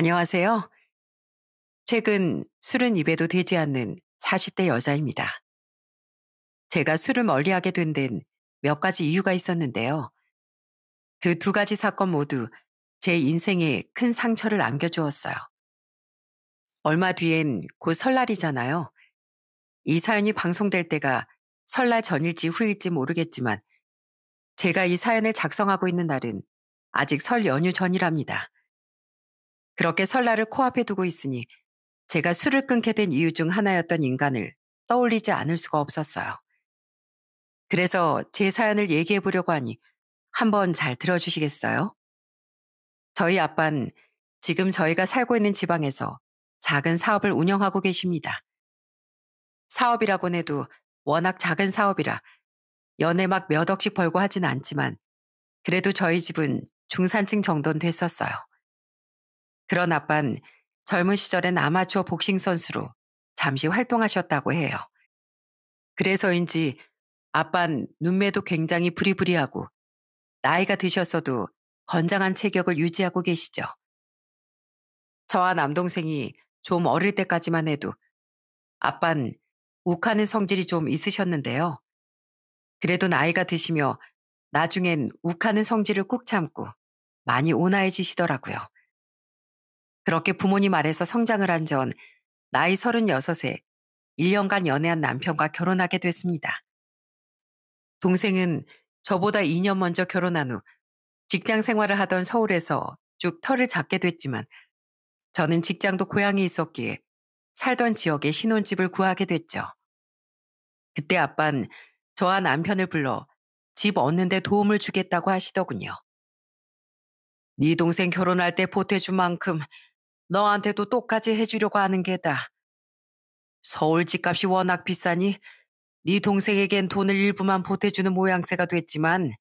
안녕하세요. 최근 술은 입에도 대지 않는 40대 여자입니다. 제가 술을 멀리하게 된 데는 몇 가지 이유가 있었는데요. 그 두 가지 사건 모두 제 인생에 큰 상처를 남겨주었어요. 얼마 뒤엔 곧 설날이잖아요. 이 사연이 방송될 때가 설날 전일지 후일지 모르겠지만 제가 이 사연을 작성하고 있는 날은 아직 설 연휴 전이랍니다. 그렇게 설날을 코앞에 두고 있으니 제가 술을 끊게 된 이유 중 하나였던 인간을 떠올리지 않을 수가 없었어요. 그래서 제 사연을 얘기해 보려고 하니 한번 잘 들어주시겠어요? 저희 아빠는 지금 저희가 살고 있는 지방에서 작은 사업을 운영하고 계십니다. 사업이라곤 해도 워낙 작은 사업이라 연에 막 몇 억씩 벌고 하진 않지만 그래도 저희 집은 중산층 정도는 됐었어요. 그런 아빠는 젊은 시절엔 아마추어 복싱 선수로 잠시 활동하셨다고 해요. 그래서인지 아빤 눈매도 굉장히 부리부리하고 나이가 드셨어도 건장한 체격을 유지하고 계시죠. 저와 남동생이 좀 어릴 때까지만 해도 아빤 욱하는 성질이 좀 있으셨는데요. 그래도 나이가 드시며 나중엔 욱하는 성질을 꾹 참고 많이 온화해지시더라고요. 그렇게 부모님 아래서 성장을 한 전 나이 36에 1년간 연애한 남편과 결혼하게 됐습니다. 동생은 저보다 2년 먼저 결혼한 후 직장 생활을 하던 서울에서 쭉 터를 잡게 됐지만 저는 직장도 고향에 있었기에 살던 지역에 신혼집을 구하게 됐죠. 그때 아빤 저와 남편을 불러 집 얻는 데 도움을 주겠다고 하시더군요. 네 동생 결혼할 때 보태준 만큼 너한테도 똑같이 해주려고 하는 게다. 서울 집값이 워낙 비싸니 네 동생에겐 돈을 일부만 보태주는 모양새가 됐지만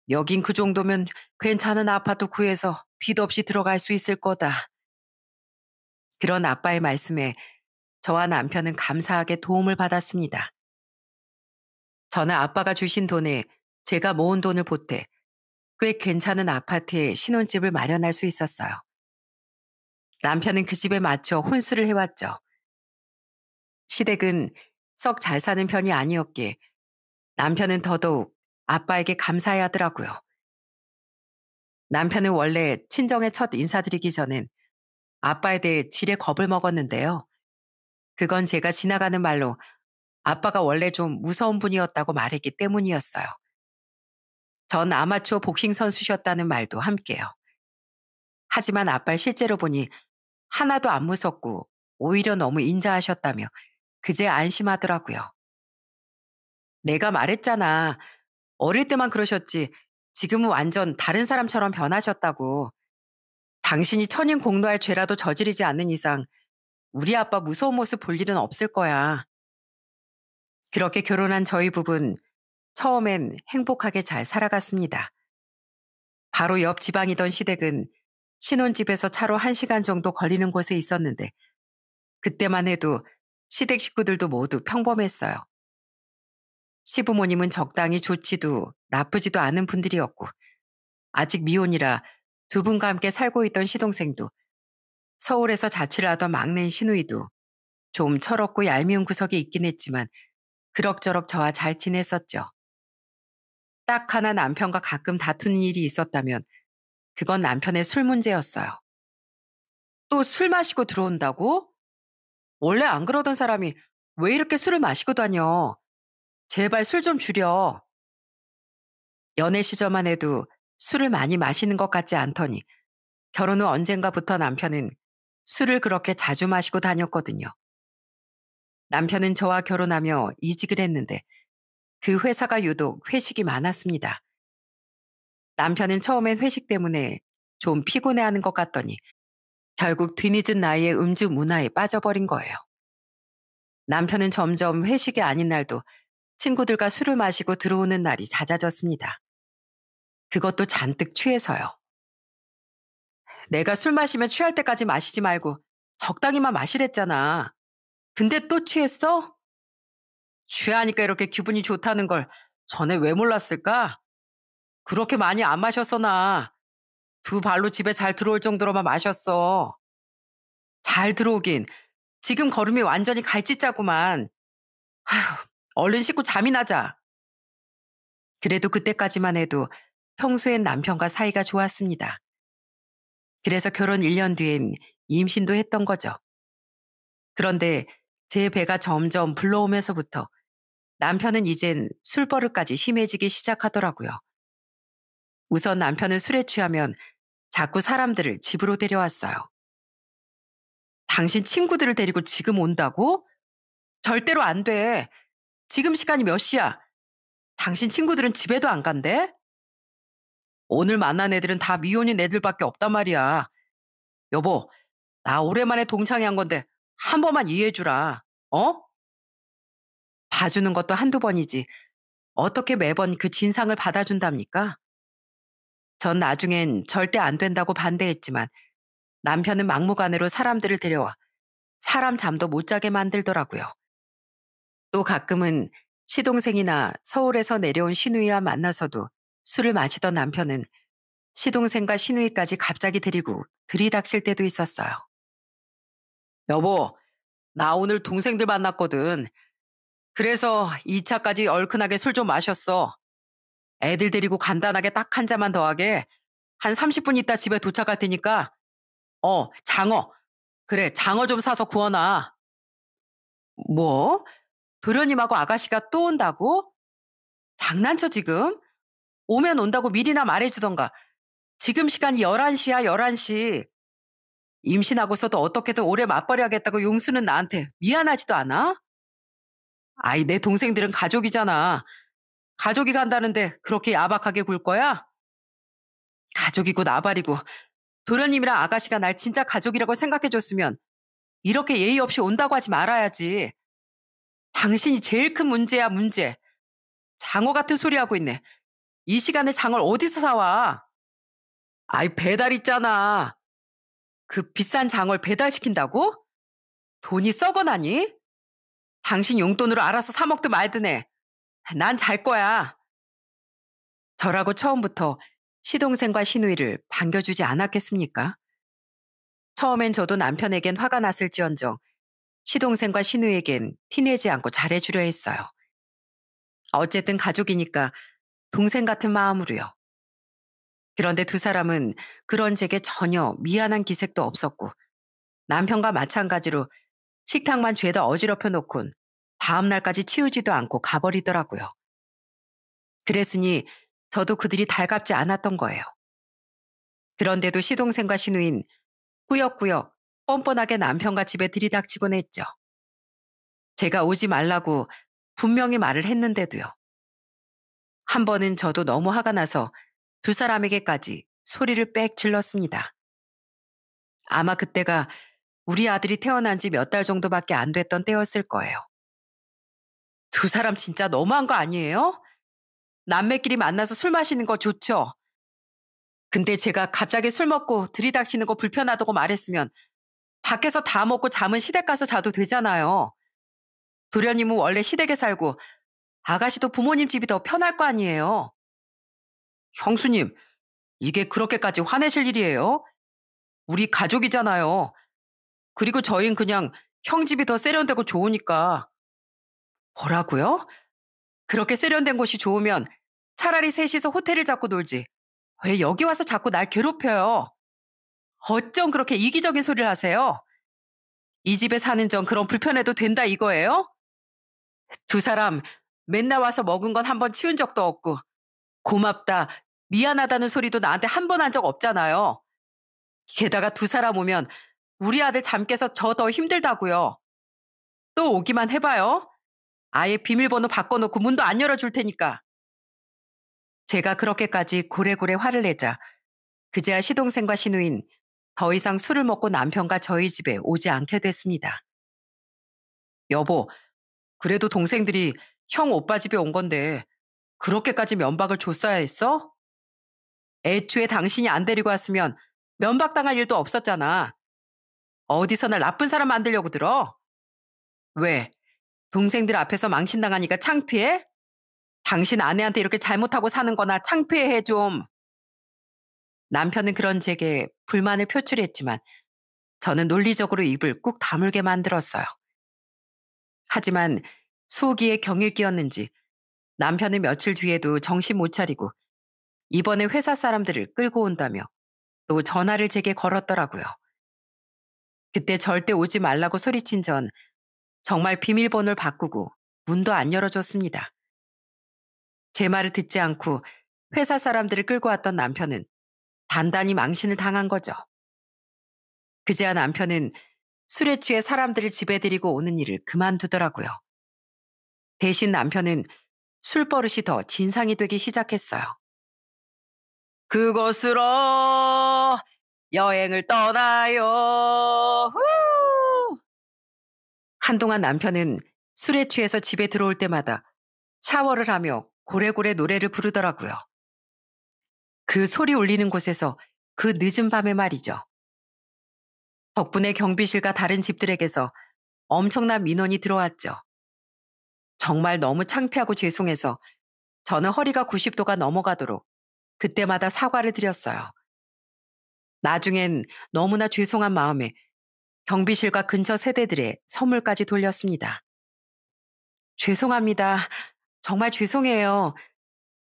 여긴 그 정도면 괜찮은 아파트 구해서 빚 없이 들어갈 수 있을 거다. 그런 아빠의 말씀에 저와 남편은 감사하게 도움을 받았습니다. 저는 아빠가 주신 돈에 제가 모은 돈을 보태 꽤 괜찮은 아파트에 신혼집을 마련할 수 있었어요. 남편은 그 집에 맞춰 혼수를 해왔죠. 시댁은 썩 잘 사는 편이 아니었기에 남편은 더더욱 아빠에게 감사해야 하더라고요. 남편은 원래 친정에 첫 인사드리기 전엔 아빠에 대해 지레 겁을 먹었는데요. 그건 제가 지나가는 말로 아빠가 원래 좀 무서운 분이었다고 말했기 때문이었어요. 전 아마추어 복싱 선수셨다는 말도 함께요. 하지만 아빠를 실제로 보니 하나도 안 무섭고 오히려 너무 인자하셨다며 그제 안심하더라고요. 내가 말했잖아. 어릴 때만 그러셨지 지금은 완전 다른 사람처럼 변하셨다고. 당신이 천인공노할 죄라도 저지르지 않는 이상 우리 아빠 무서운 모습 볼 일은 없을 거야. 그렇게 결혼한 저희 부부는 처음엔 행복하게 잘 살아갔습니다. 바로 옆 지방이던 시댁은 신혼집에서 차로 1시간 정도 걸리는 곳에 있었는데 그때만 해도 시댁 식구들도 모두 평범했어요. 시부모님은 적당히 좋지도 나쁘지도 않은 분들이었고 아직 미혼이라 두 분과 함께 살고 있던 시동생도 서울에서 자취를 하던 막내 시누이도 좀 철없고 얄미운 구석이 있긴 했지만 그럭저럭 저와 잘 지냈었죠. 딱 하나 남편과 가끔 다투는 일이 있었다면 그건 남편의 술 문제였어요. 또 술 마시고 들어온다고? 원래 안 그러던 사람이 왜 이렇게 술을 마시고 다녀? 제발 술 좀 줄여. 연애 시절만 해도 술을 많이 마시는 것 같지 않더니 결혼 후 언젠가부터 남편은 술을 그렇게 자주 마시고 다녔거든요. 남편은 저와 결혼하며 이직을 했는데 그 회사가 유독 회식이 많았습니다. 남편은 처음엔 회식 때문에 좀 피곤해하는 것 같더니 결국 뒤늦은 나이에 음주 문화에 빠져버린 거예요. 남편은 점점 회식이 아닌 날도 친구들과 술을 마시고 들어오는 날이 잦아졌습니다. 그것도 잔뜩 취해서요. 내가 술 마시면 취할 때까지 마시지 말고 적당히만 마시랬잖아. 근데 또 취했어? 취하니까 이렇게 기분이 좋다는 걸 전에 왜 몰랐을까? 그렇게 많이 안 마셨어 나. 두 발로 집에 잘 들어올 정도로만 마셨어. 잘 들어오긴. 지금 걸음이 완전히 갈짓자구만. 아휴, 얼른 씻고 잠이나 자. 그래도 그때까지만 해도 평소엔 남편과 사이가 좋았습니다. 그래서 결혼 1년 뒤엔 임신도 했던 거죠. 그런데 제 배가 점점 불러오면서부터 남편은 이젠 술버릇까지 심해지기 시작하더라고요. 우선 남편은 술에 취하면 자꾸 사람들을 집으로 데려왔어요. 당신 친구들을 데리고 지금 온다고? 절대로 안 돼. 지금 시간이 몇 시야? 당신 친구들은 집에도 안 간대? 오늘 만난 애들은 다 미혼인 애들밖에 없단 말이야. 여보, 나 오랜만에 동창회 한 건데 한 번만 이해해주라. 어? 봐주는 것도 한두 번이지. 어떻게 매번 그 진상을 받아준답니까? 전 나중엔 절대 안 된다고 반대했지만 남편은 막무가내로 사람들을 데려와 사람 잠도 못 자게 만들더라고요. 또 가끔은 시동생이나 서울에서 내려온 시누이와 만나서도 술을 마시던 남편은 시동생과 시누이까지 갑자기 데리고 들이닥칠 때도 있었어요. 여보, 나 오늘 동생들 만났거든. 그래서 2차까지 얼큰하게 술 좀 마셨어. 애들 데리고 간단하게 딱 한 잔만 더 하게. 한 30분 있다 집에 도착할 테니까. 장어. 그래, 장어 좀 사서 구워놔. 뭐? 도련님하고 아가씨가 또 온다고? 장난쳐 지금? 오면 온다고 미리나 말해주던가. 지금 시간이 11시야, 11시. 임신하고서도 어떻게든 오래 맞벌이하겠다고 용수는 나한테 미안하지도 않아? 아이, 내 동생들은 가족이잖아. 가족이 간다는데 그렇게 야박하게 굴 거야? 가족이고 나발이고 도련님이랑 아가씨가 날 진짜 가족이라고 생각해줬으면 이렇게 예의 없이 온다고 하지 말아야지. 당신이 제일 큰 문제야, 문제. 장어 같은 소리 하고 있네. 이 시간에 장어를 어디서 사와? 아이, 배달 있잖아. 그 비싼 장어를 배달시킨다고? 돈이 썩어나니? 당신 용돈으로 알아서 사 먹든 말든 해. 난 잘 거야. 저라고 처음부터 시동생과 시누이를 반겨주지 않았겠습니까? 처음엔 저도 남편에겐 화가 났을지언정 시동생과 시누이에겐 티내지 않고 잘해주려 했어요. 어쨌든 가족이니까 동생 같은 마음으로요. 그런데 두 사람은 그런 제게 전혀 미안한 기색도 없었고 남편과 마찬가지로 식탁만 죄다 어지럽혀 놓곤 다음날까지 치우지도 않고 가버리더라고요. 그랬으니 저도 그들이 달갑지 않았던 거예요. 그런데도 시동생과 시누인 꾸역꾸역 뻔뻔하게 남편과 집에 들이닥치곤 했죠. 제가 오지 말라고 분명히 말을 했는데도요. 한 번은 저도 너무 화가 나서 두 사람에게까지 소리를 빽 질렀습니다. 아마 그때가 우리 아들이 태어난 지 몇 달 정도밖에 안 됐던 때였을 거예요. 두 사람 진짜 너무한 거 아니에요? 남매끼리 만나서 술 마시는 거 좋죠. 근데 제가 갑자기 술 먹고 들이닥치는 거 불편하다고 말했으면 밖에서 다 먹고 잠은 시댁 가서 자도 되잖아요. 도련님은 원래 시댁에 살고 아가씨도 부모님 집이 더 편할 거 아니에요. 형수님, 이게 그렇게까지 화내실 일이에요? 우리 가족이잖아요. 그리고 저흰 그냥 형 집이 더 세련되고 좋으니까. 뭐라고요? 그렇게 세련된 곳이 좋으면 차라리 셋이서 호텔을 잡고 놀지. 왜 여기 와서 자꾸 날 괴롭혀요? 어쩜 그렇게 이기적인 소리를 하세요? 이 집에 사는 전 그럼 불편해도 된다 이거예요? 두 사람 맨날 와서 먹은 건 한 번 치운 적도 없고 고맙다, 미안하다는 소리도 나한테 한 번 한 적 없잖아요. 게다가 두 사람 오면 우리 아들 잠 깨서 저 더 힘들다고요. 또 오기만 해봐요. 아예 비밀번호 바꿔놓고 문도 안 열어줄 테니까. 제가 그렇게까지 고래고래 화를 내자 그제야 시동생과 시누인 더 이상 술을 먹고 남편과 저희 집에 오지 않게 됐습니다. 여보, 그래도 동생들이 형 오빠 집에 온 건데 그렇게까지 면박을 줬어야 했어? 애초에 당신이 안 데리고 왔으면 면박당할 일도 없었잖아. 어디서 날 나쁜 사람 만들려고 들어? 왜? 동생들 앞에서 망신당하니까 창피해? 당신 아내한테 이렇게 잘못하고 사는 거나 창피해 좀. 남편은 그런 제게 불만을 표출했지만 저는 논리적으로 입을 꾹 다물게 만들었어요. 하지만 소기에 경이 끼었는지 남편은 며칠 뒤에도 정신 못 차리고 이번에 회사 사람들을 끌고 온다며 또 전화를 제게 걸었더라고요. 그때 절대 오지 말라고 소리친 전 정말 비밀번호를 바꾸고 문도 안 열어줬습니다. 제 말을 듣지 않고 회사 사람들을 끌고 왔던 남편은 단단히 망신을 당한 거죠. 그제야 남편은 술에 취해 사람들을 집에 데리고 오는 일을 그만두더라고요. 대신 남편은 술버릇이 더 진상이 되기 시작했어요. 그곳으로 여행을 떠나요. 후! 한동안 남편은 술에 취해서 집에 들어올 때마다 샤워를 하며 고래고래 노래를 부르더라고요. 그 소리 울리는 곳에서 그 늦은 밤에 말이죠. 덕분에 경비실과 다른 집들에게서 엄청난 민원이 들어왔죠. 정말 너무 창피하고 죄송해서 저는 허리가 90도가 넘어가도록 그때마다 사과를 드렸어요. 나중엔 너무나 죄송한 마음에 경비실과 근처 세대들의 선물까지 돌렸습니다. 죄송합니다. 정말 죄송해요.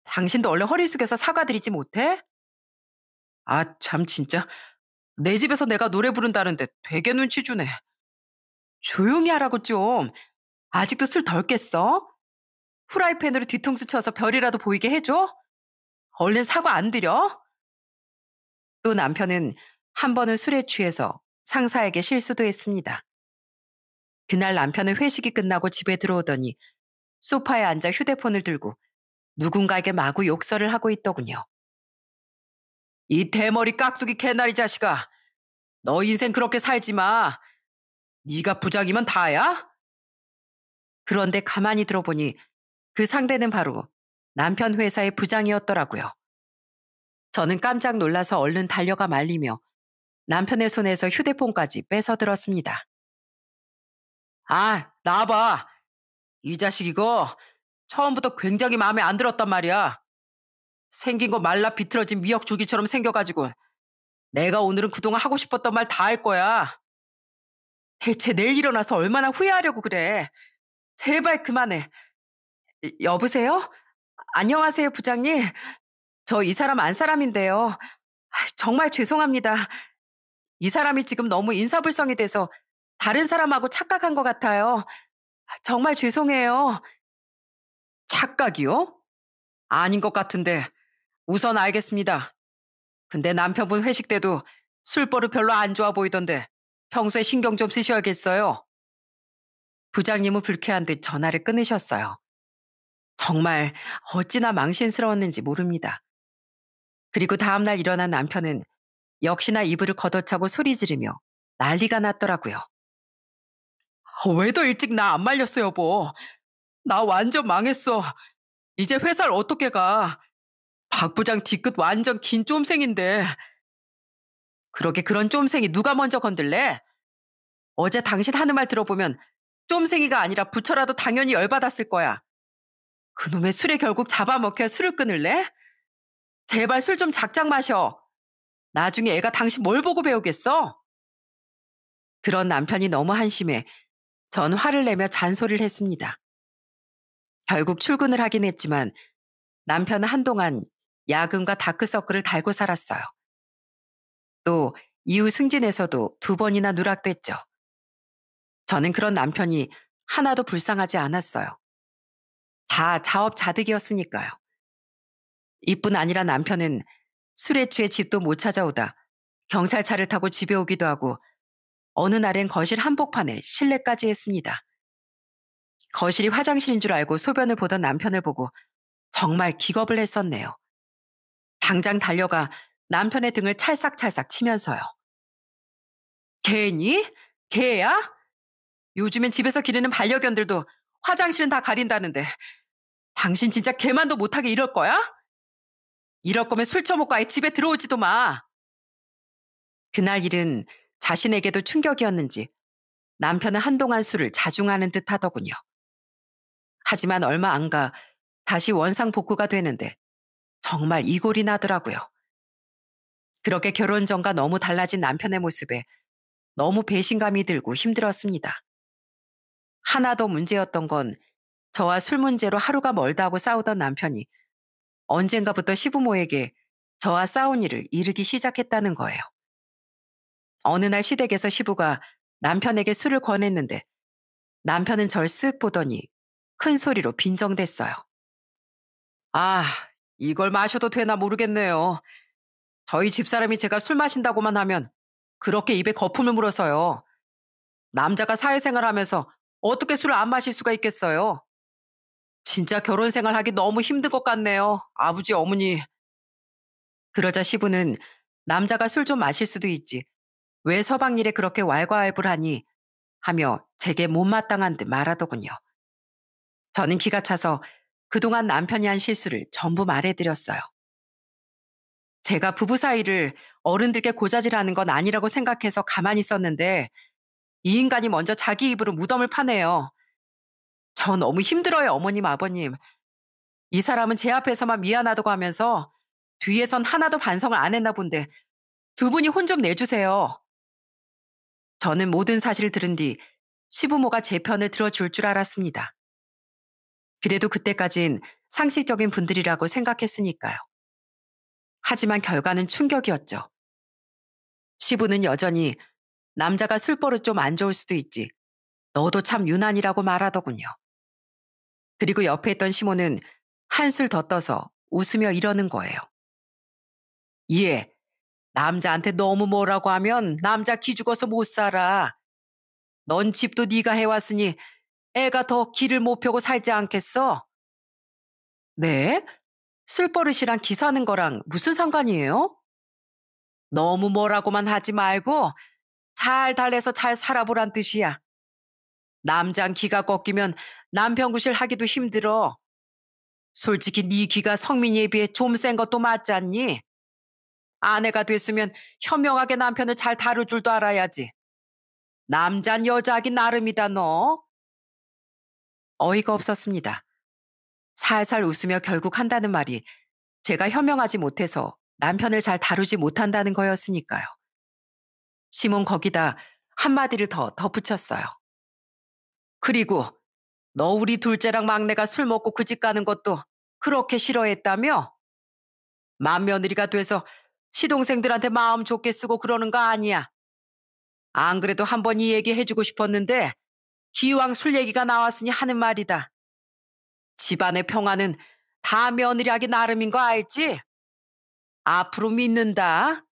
당신도 원래 허리 숙여서 사과드리지 못해? 아, 참 진짜. 내 집에서 내가 노래 부른다는데 되게 눈치 주네. 조용히 하라고 좀. 아직도 술 덜 깼어? 프라이팬으로 뒤통수 쳐서 별이라도 보이게 해줘? 얼른 사과 안 드려? 또 남편은 한 번은 술에 취해서 상사에게 실수도 했습니다. 그날 남편은 회식이 끝나고 집에 들어오더니 소파에 앉아 휴대폰을 들고 누군가에게 마구 욕설을 하고 있더군요. 이 대머리 깍두기 개나리 자식아. 너 인생 그렇게 살지 마. 네가 부장이면 다야? 그런데 가만히 들어보니 그 상대는 바로 남편 회사의 부장이었더라고요. 저는 깜짝 놀라서 얼른 달려가 말리며 남편의 손에서 휴대폰까지 뺏어 들었습니다. 아, 나와봐. 이 자식 이거 처음부터 굉장히 마음에 안 들었단 말이야. 생긴 거 말라 비틀어진 미역 줄기처럼 생겨가지고 내가 오늘은 그동안 하고 싶었던 말 다 할 거야. 대체 내일 일어나서 얼마나 후회하려고 그래. 제발 그만해. 여보세요? 안녕하세요, 부장님. 저 이 사람 안 사람인데요. 정말 죄송합니다. 이 사람이 지금 너무 인사불성이 돼서 다른 사람하고 착각한 것 같아요. 정말 죄송해요. 착각이요? 아닌 것 같은데. 우선 알겠습니다. 근데 남편분 회식 때도 술버릇 별로 안 좋아 보이던데 평소에 신경 좀 쓰셔야겠어요. 부장님은 불쾌한 듯 전화를 끊으셨어요. 정말 어찌나 망신스러웠는지 모릅니다. 그리고 다음날 일어난 남편은 역시나 이불을 걷어차고 소리 지르며 난리가 났더라고요. 왜 더 일찍 나 안 말렸어, 여보. 나 완전 망했어. 이제 회사를 어떻게 가. 박 부장 뒤끝 완전 긴 쫌생인데. 그러게 그런 쫌생이 누가 먼저 건들래? 어제 당신 하는 말 들어보면 쫌생이가 아니라 부처라도 당연히 열받았을 거야. 그놈의 술에 결국 잡아먹혀 술을 끊을래? 제발 술 좀 작작 마셔. 나중에 애가 당신 뭘 보고 배우겠어? 그런 남편이 너무 한심해 전 화를 내며 잔소리를 했습니다. 결국 출근을 하긴 했지만 남편은 한동안 야근과 다크서클을 달고 살았어요. 또 이후 승진에서도 2번이나 누락됐죠. 저는 그런 남편이 하나도 불쌍하지 않았어요. 다 자업자득이었으니까요. 이뿐 아니라 남편은 술에 취해 집도 못 찾아오다 경찰차를 타고 집에 오기도 하고 어느 날엔 거실 한복판에 실례까지 했습니다. 거실이 화장실인 줄 알고 소변을 보던 남편을 보고 정말 기겁을 했었네요. 당장 달려가 남편의 등을 찰싹찰싹 치면서요. 개니? 개야? 요즘엔 집에서 기르는 반려견들도 화장실은 다 가린다는데 당신 진짜 개만도 못하게 이럴 거야? 이럴 거면 술 처먹고 아예 집에 들어오지도 마. 그날 일은 자신에게도 충격이었는지 남편은 한동안 술을 자중하는 듯 하더군요. 하지만 얼마 안 가 다시 원상복구가 되는데 정말 이골이 나더라고요. 그렇게 결혼 전과 너무 달라진 남편의 모습에 너무 배신감이 들고 힘들었습니다. 하나도 문제였던 건 저와 술 문제로 하루가 멀다고 싸우던 남편이 언젠가부터 시부모에게 저와 싸운 일을 이르기 시작했다는 거예요. 어느 날 시댁에서 시부가 남편에게 술을 권했는데 남편은 절 쓱 보더니 큰 소리로 빈정댔어요. 아, 이걸 마셔도 되나 모르겠네요. 저희 집사람이 제가 술 마신다고만 하면 그렇게 입에 거품을 물어서요. 남자가 사회생활 하면서 어떻게 술을 안 마실 수가 있겠어요? 진짜 결혼 생활하기 너무 힘든 것 같네요. 아버지, 어머니. 그러자 시부는 남자가 술 좀 마실 수도 있지. 왜 서방일에 그렇게 왈가왈부하니? 하며 제게 못마땅한 듯 말하더군요. 저는 기가 차서 그동안 남편이 한 실수를 전부 말해드렸어요. 제가 부부 사이를 어른들께 고자질하는 건 아니라고 생각해서 가만히 있었는데 이 인간이 먼저 자기 입으로 무덤을 파네요. 저 너무 힘들어요, 어머님, 아버님. 이 사람은 제 앞에서만 미안하다고 하면서 뒤에선 하나도 반성을 안 했나 본데 두 분이 혼 좀 내주세요. 저는 모든 사실을 들은 뒤 시부모가 제 편을 들어줄 줄 알았습니다. 그래도 그때까진 상식적인 분들이라고 생각했으니까요. 하지만 결과는 충격이었죠. 시부는 여전히 남자가 술버릇 좀 안 좋을 수도 있지. 너도 참 유난이라고 말하더군요. 그리고 옆에 있던 시모는 한술 더 떠서 웃으며 이러는 거예요. 예, 남자한테 너무 뭐라고 하면 남자 기 죽어서 못 살아. 넌 집도 네가 해왔으니 애가 더 기를 못 펴고 살지 않겠어? 네? 술버릇이랑 기 사는 거랑 무슨 상관이에요? 너무 뭐라고만 하지 말고 잘 달래서 잘 살아보란 뜻이야. 남잔 기가 꺾이면 남편 구실 하기도 힘들어. 솔직히 네 기가 성민이에 비해 좀 센 것도 맞잖니? 아내가 됐으면 현명하게 남편을 잘 다룰 줄도 알아야지. 남잔 여자하기 나름이다 너. 어이가 없었습니다. 살살 웃으며 결국 한다는 말이 제가 현명하지 못해서 남편을 잘 다루지 못한다는 거였으니까요. 시몬 거기다 한마디를 더 덧붙였어요. 그리고 너 우리 둘째랑 막내가 술 먹고 그 집 가는 것도 그렇게 싫어했다며? 맏며느리가 돼서 시동생들한테 마음 좋게 쓰고 그러는 거 아니야. 안 그래도 한번 이 얘기 해주고 싶었는데 기왕 술 얘기가 나왔으니 하는 말이다. 집안의 평화는 다 며느리 하기 나름인 거 알지? 앞으로 믿는다.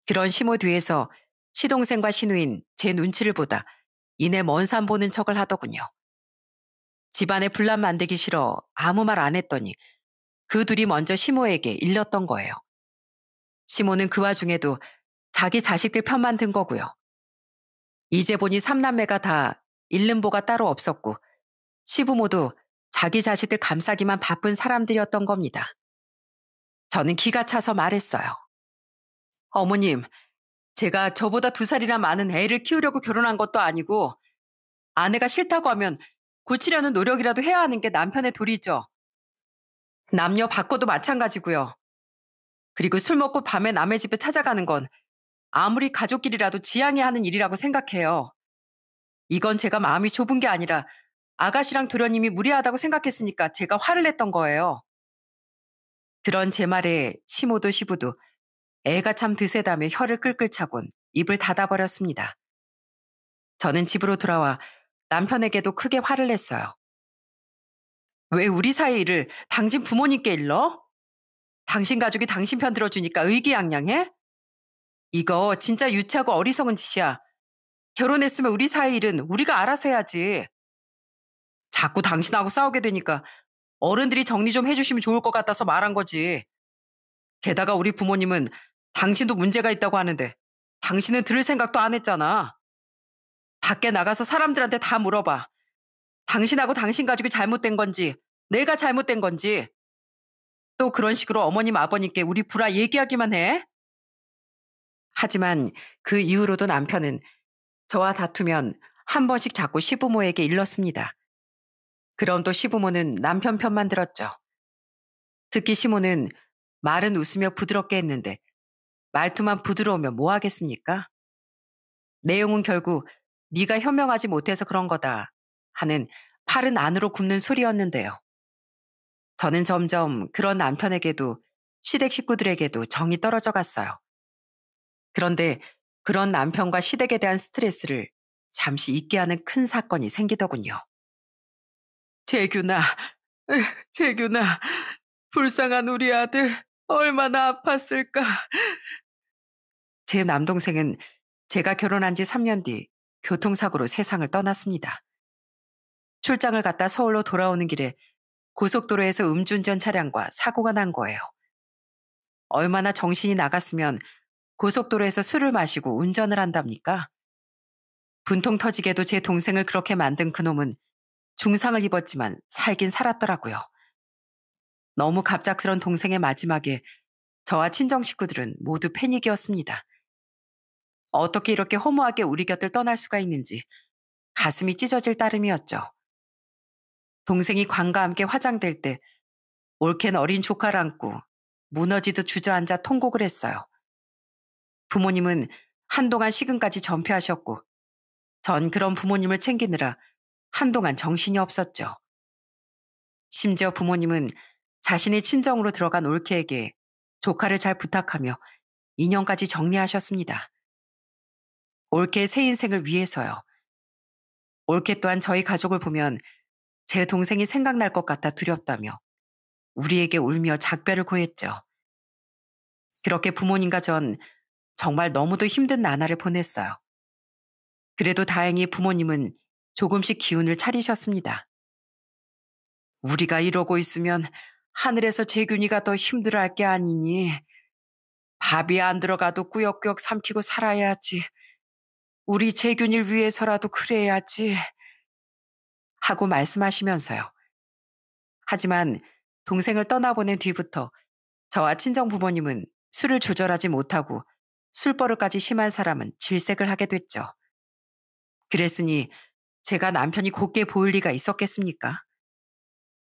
그런 시모 뒤에서 시동생과 시누인 제 눈치를 보다 이내 먼 산 보는 척을 하더군요. 집안에 분란 만들기 싫어 아무 말 안 했더니 그 둘이 먼저 시모에게 일렀던 거예요. 시모는 그 와중에도 자기 자식들 편만 든 거고요. 이제 보니 삼남매가 다 잃는 보가 따로 없었고 시부모도 자기 자식들 감싸기만 바쁜 사람들이었던 겁니다. 저는 기가 차서 말했어요. 어머님, 제가 저보다 2살이나 많은 애를 키우려고 결혼한 것도 아니고 아내가 싫다고 하면 고치려는 노력이라도 해야 하는 게 남편의 도리죠. 남녀 바꿔도 마찬가지고요. 그리고 술 먹고 밤에 남의 집에 찾아가는 건 아무리 가족끼리라도 지양해야 하는 일이라고 생각해요. 이건 제가 마음이 좁은 게 아니라 아가씨랑 도련님이 무리하다고 생각했으니까 제가 화를 냈던 거예요. 그런 제 말에 시모도 시부도 애가 참 드세다며 혀를 끌끌 차곤 입을 닫아버렸습니다. 저는 집으로 돌아와 남편에게도 크게 화를 냈어요. 왜 우리 사이 일을 당신 부모님께 일러? 당신 가족이 당신 편 들어주니까 의기양양해? 이거 진짜 유치하고 어리석은 짓이야. 결혼했으면 우리 사이 일은 우리가 알아서 해야지. 자꾸 당신하고 싸우게 되니까 어른들이 정리 좀 해주시면 좋을 것 같아서 말한 거지. 게다가 우리 부모님은 당신도 문제가 있다고 하는데 당신은 들을 생각도 안 했잖아. 밖에 나가서 사람들한테 다 물어봐. 당신하고 당신 가족이 잘못된 건지 내가 잘못된 건지 또 그런 식으로 어머님 아버님께 우리 불화 얘기하기만 해. 하지만 그 이후로도 남편은 저와 다투면 한 번씩 자꾸 시부모에게 일렀습니다. 그럼 또 시부모는 남편 편만 들었죠. 특히 시모는 말은 웃으며 부드럽게 했는데 말투만 부드러우면 뭐 하겠습니까? 내용은 결국 네가 현명하지 못해서 그런 거다 하는 팔은 안으로 굽는 소리였는데요. 저는 점점 그런 남편에게도 시댁 식구들에게도 정이 떨어져 갔어요. 그런데 그런 남편과 시댁에 대한 스트레스를 잠시 잊게 하는 큰 사건이 생기더군요. 재규나, 재규나, 불쌍한 우리 아들 얼마나 아팠을까. 제 남동생은 제가 결혼한 지 3년 뒤 교통사고로 세상을 떠났습니다. 출장을 갔다 서울로 돌아오는 길에 고속도로에서 음주운전 차량과 사고가 난 거예요. 얼마나 정신이 나갔으면 고속도로에서 술을 마시고 운전을 한답니까? 분통 터지게도 제 동생을 그렇게 만든 그놈은 중상을 입었지만 살긴 살았더라고요. 너무 갑작스런 동생의 마지막에 저와 친정 식구들은 모두 패닉이었습니다. 어떻게 이렇게 허무하게 우리 곁을 떠날 수가 있는지 가슴이 찢어질 따름이었죠. 동생이 관과 함께 화장될 때 옳게는 어린 조카를 안고 무너지듯 주저앉아 통곡을 했어요. 부모님은 한동안 시금까지 전폐하셨고 전 그런 부모님을 챙기느라 한동안 정신이 없었죠. 심지어 부모님은 자신의 친정으로 들어간 올케에게 조카를 잘 부탁하며 인연까지 정리하셨습니다. 올케의 새 인생을 위해서요. 올케 또한 저희 가족을 보면 제 동생이 생각날 것 같아 두렵다며 우리에게 울며 작별을 고했죠. 그렇게 부모님과 전 정말 너무도 힘든 나날을 보냈어요. 그래도 다행히 부모님은 조금씩 기운을 차리셨습니다. 우리가 이러고 있으면 하늘에서 재균이가 더 힘들어할 게 아니니 밥이 안 들어가도 꾸역꾸역 삼키고 살아야지. 우리 재균이를 위해서라도 그래야지. 하고 말씀하시면서요. 하지만 동생을 떠나보낸 뒤부터 저와 친정 부모님은 술을 조절하지 못하고 술버릇까지 심한 사람은 질색을 하게 됐죠. 그랬으니 제가 남편이 곱게 보일 리가 있었겠습니까?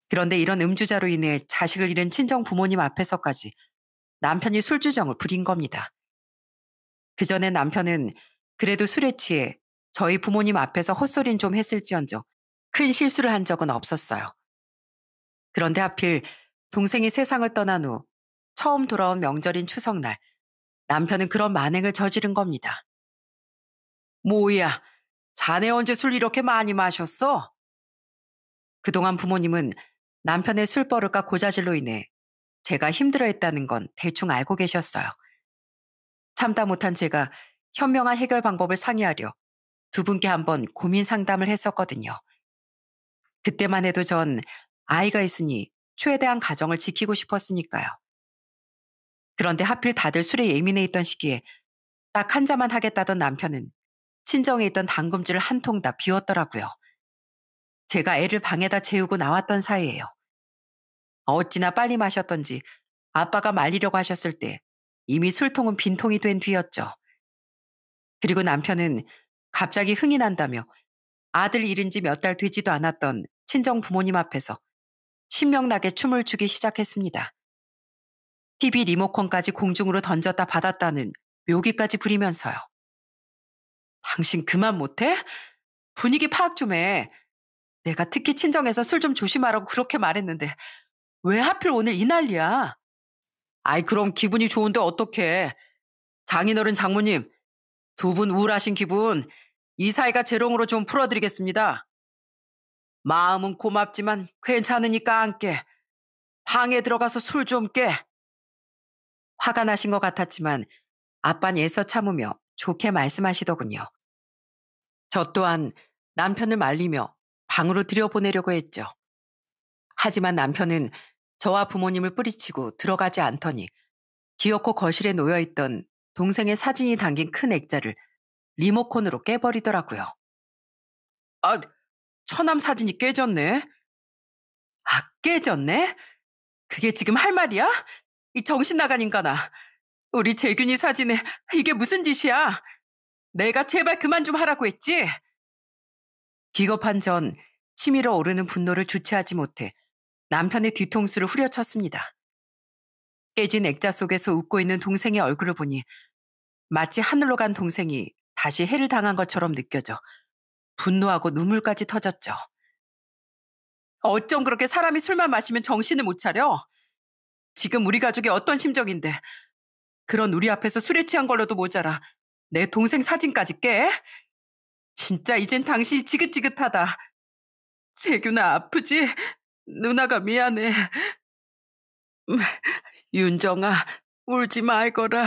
그런데 이런 음주자로 인해 자식을 잃은 친정 부모님 앞에서까지 남편이 술주정을 부린 겁니다. 그전에 남편은 그래도 술에 취해 저희 부모님 앞에서 헛소리는 좀 했을지언정 큰 실수를 한 적은 없었어요. 그런데 하필 동생이 세상을 떠난 후 처음 돌아온 명절인 추석날 남편은 그런 만행을 저지른 겁니다. 뭐야, 자네 언제 술 이렇게 많이 마셨어? 그동안 부모님은 남편의 술버릇과 고자질로 인해 제가 힘들어했다는 건 대충 알고 계셨어요. 참다 못한 제가 현명한 해결 방법을 상의하려 두 분께 한번 고민 상담을 했었거든요. 그때만 해도 전 아이가 있으니 최대한 가정을 지키고 싶었으니까요. 그런데 하필 다들 술에 예민해 있던 시기에 딱 한 잔만 하겠다던 남편은 친정에 있던 담금주를 한 통 다 비웠더라고요. 제가 애를 방에다 재우고 나왔던 사이예요. 어찌나 빨리 마셨던지 아빠가 말리려고 하셨을 때 이미 술통은 빈통이 된 뒤였죠. 그리고 남편은 갑자기 흥이 난다며 아들 잃은 지 몇 달 되지도 않았던 친정 부모님 앞에서 신명나게 춤을 추기 시작했습니다. TV 리모컨까지 공중으로 던졌다 받았다는 묘기까지 부리면서요. 당신 그만 못해? 분위기 파악 좀 해. 내가 특히 친정에서 술 좀 조심하라고 그렇게 말했는데 왜 하필 오늘 이 난리야? 아이 그럼 기분이 좋은데 어떡해. 장인어른 장모님 두 분 우울하신 기분 이 사이가 재롱으로 좀 풀어드리겠습니다. 마음은 고맙지만 괜찮으니까 안 깨. 방에 들어가서 술 좀 깨. 화가 나신 것 같았지만 아빤 애써 참으며 좋게 말씀하시더군요. 저 또한 남편을 말리며 방으로 들여보내려고 했죠. 하지만 남편은 저와 부모님을 뿌리치고 들어가지 않더니 기어코 거실에 놓여있던 동생의 사진이 담긴 큰 액자를 리모컨으로 깨버리더라고요. 아, 처남 사진이 깨졌네. 아, 깨졌네? 그게 지금 할 말이야? 이 정신 나간 인간아. 우리 재균이 사진에 이게 무슨 짓이야? 내가 제발 그만 좀 하라고 했지? 기겁한 전 치밀어 오르는 분노를 주체하지 못해 남편의 뒤통수를 후려쳤습니다. 깨진 액자 속에서 웃고 있는 동생의 얼굴을 보니 마치 하늘로 간 동생이 다시 해를 당한 것처럼 느껴져 분노하고 눈물까지 터졌죠. 어쩜 그렇게 사람이 술만 마시면 정신을 못 차려? 지금 우리 가족이 어떤 심정인데 그런 우리 앞에서 술에 취한 걸로도 모자라 내 동생 사진까지 깨? 진짜 이젠 당신이 지긋지긋하다. 재규나 아프지? 누나가 미안해. 윤정아, 울지 말거라.